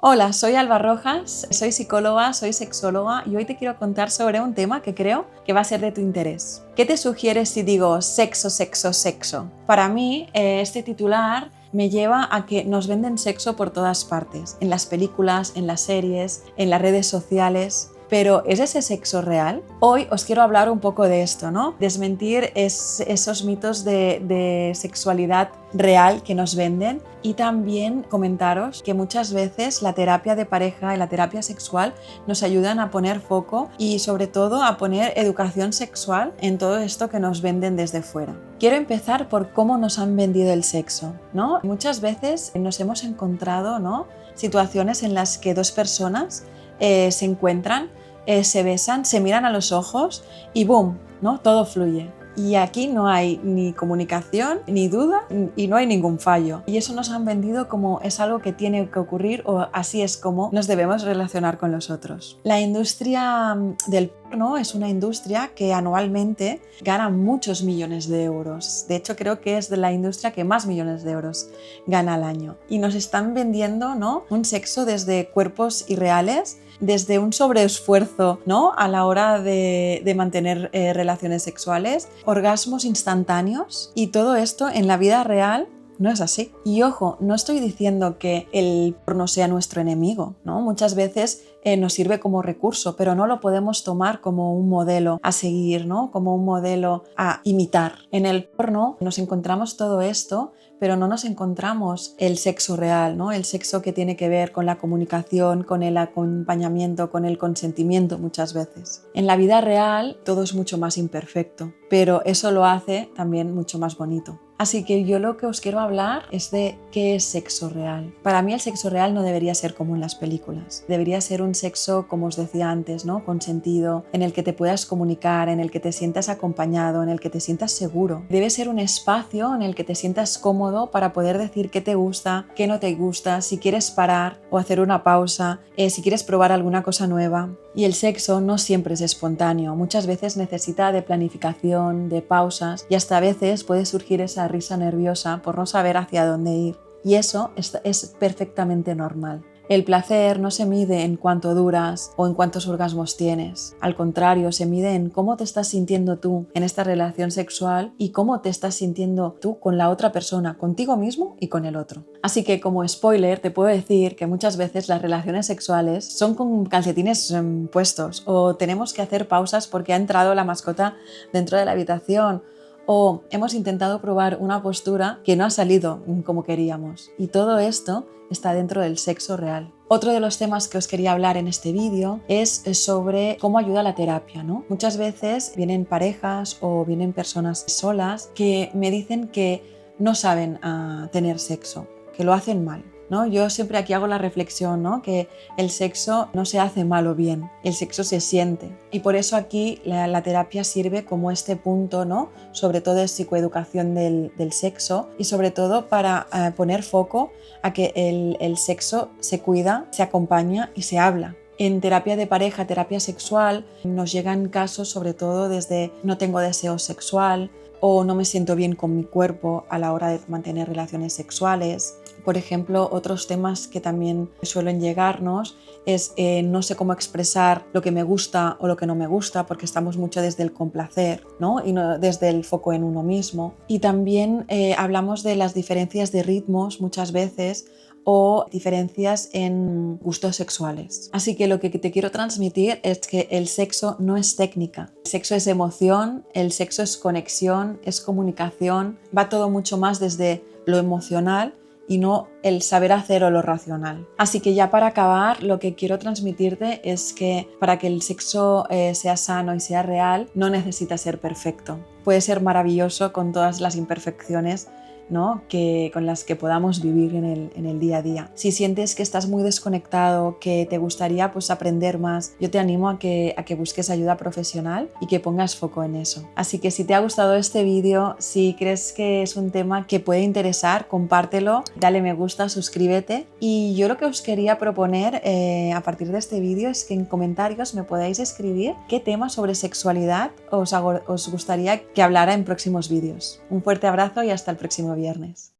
Hola, soy Alba Rojas, soy psicóloga, soy sexóloga y hoy te quiero contar sobre un tema que creo que va a ser de tu interés. ¿Qué te sugieres si digo sexo, sexo, sexo? Para mí, este titular me lleva a que nos venden sexo por todas partes, en las películas, en las series, en las redes sociales. Pero ¿es ese sexo real? Hoy os quiero hablar un poco de esto, ¿no? Desmentir esos mitos de sexualidad real que nos venden y también comentaros que muchas veces la terapia de pareja y la terapia sexual nos ayudan a poner foco y sobre todo a poner educación sexual en todo esto que nos venden desde fuera. Quiero empezar por cómo nos han vendido el sexo, ¿no? Muchas veces nos hemos encontrado, ¿no?, situaciones en las que dos personas se encuentran, se besan, se miran a los ojos y ¡boom!, ¿no?, todo fluye. Y aquí no hay ni comunicación, ni duda y no hay ningún fallo. Y eso nos han vendido como es algo que tiene que ocurrir o así es como nos debemos relacionar con los otros. La industria del porno es una industria que anualmente gana muchos millones de euros. De hecho, creo que es de la industria que más millones de euros gana al año. Y nos están vendiendo, ¿no?, un sexo desde cuerpos irreales, desde un sobreesfuerzo, ¿no?, a la hora de mantener relaciones sexuales, orgasmos instantáneos, y todo esto en la vida real no es así. Y ojo, no estoy diciendo que el porno sea nuestro enemigo, ¿no? Muchas veces nos sirve como recurso, pero no lo podemos tomar como un modelo a seguir, ¿no?, como un modelo a imitar. En el porno nos encontramos todo esto, pero no nos encontramos el sexo real, ¿no?, el sexo que tiene que ver con la comunicación, con el acompañamiento, con el consentimiento muchas veces. En la vida real todo es mucho más imperfecto, pero eso lo hace también mucho más bonito. Así que yo lo que os quiero hablar es de qué es sexo real. Para mí el sexo real no debería ser como en las películas. Debería ser un sexo, como os decía antes, ¿no?, consentido, en el que te puedas comunicar, en el que te sientas acompañado, en el que te sientas seguro. Debe ser un espacio en el que te sientas cómodo para poder decir qué te gusta, qué no te gusta, si quieres parar o hacer una pausa, si quieres probar alguna cosa nueva. Y el sexo no siempre es espontáneo. Muchas veces necesita de planificación, de pausas, y hasta a veces puede surgir esa risa nerviosa por no saber hacia dónde ir. Y eso es perfectamente normal. El placer no se mide en cuánto duras o en cuántos orgasmos tienes. Al contrario, se mide en cómo te estás sintiendo tú en esta relación sexual y cómo te estás sintiendo tú con la otra persona, contigo mismo y con el otro. Así que, como spoiler, te puedo decir que muchas veces las relaciones sexuales son con calcetines puestos, o tenemos que hacer pausas porque ha entrado la mascota dentro de la habitación, o hemos intentado probar una postura que no ha salido como queríamos. Y todo esto está dentro del sexo real. Otro de los temas que os quería hablar en este vídeo es sobre cómo ayuda la terapia, ¿no? Muchas veces vienen parejas o vienen personas solas que me dicen que no saben tener sexo, que lo hacen mal, ¿no? Yo siempre aquí hago la reflexión, ¿no?, que el sexo no se hace mal o bien, el sexo se siente. Y por eso aquí la terapia sirve como este punto, ¿no?, sobre todo de psicoeducación del sexo, y sobre todo para poner foco a que el sexo se cuida, se acompaña y se habla. En terapia de pareja, terapia sexual, nos llegan casos sobre todo desde no tengo deseo sexual o no me siento bien con mi cuerpo a la hora de mantener relaciones sexuales. Por ejemplo, otros temas que también suelen llegarnos es no sé cómo expresar lo que me gusta o lo que no me gusta, porque estamos mucho desde el complacer, ¿no?, y no desde el foco en uno mismo. Y también hablamos de las diferencias de ritmos muchas veces, o diferencias en gustos sexuales. Así que lo que te quiero transmitir es que el sexo no es técnica. El sexo es emoción, el sexo es conexión, es comunicación, va todo mucho más desde lo emocional y no el saber hacer o lo racional. Así que ya para acabar, lo que quiero transmitirte es que para que el sexo sea sano y sea real, no necesita ser perfecto. Puede ser maravilloso con todas las imperfecciones, ¿no?, con las que podamos vivir en el día a día. Si sientes que estás muy desconectado, que te gustaría pues aprender más, yo te animo a que busques ayuda profesional y que pongas foco en eso. Así que si te ha gustado este vídeo, si crees que es un tema que puede interesar, compártelo, dale me gusta, suscríbete. Y yo lo que os quería proponer a partir de este vídeo es que en comentarios me podáis escribir qué tema sobre sexualidad os gustaría que hablara en próximos vídeos. Un fuerte abrazo y hasta el próximo viernes.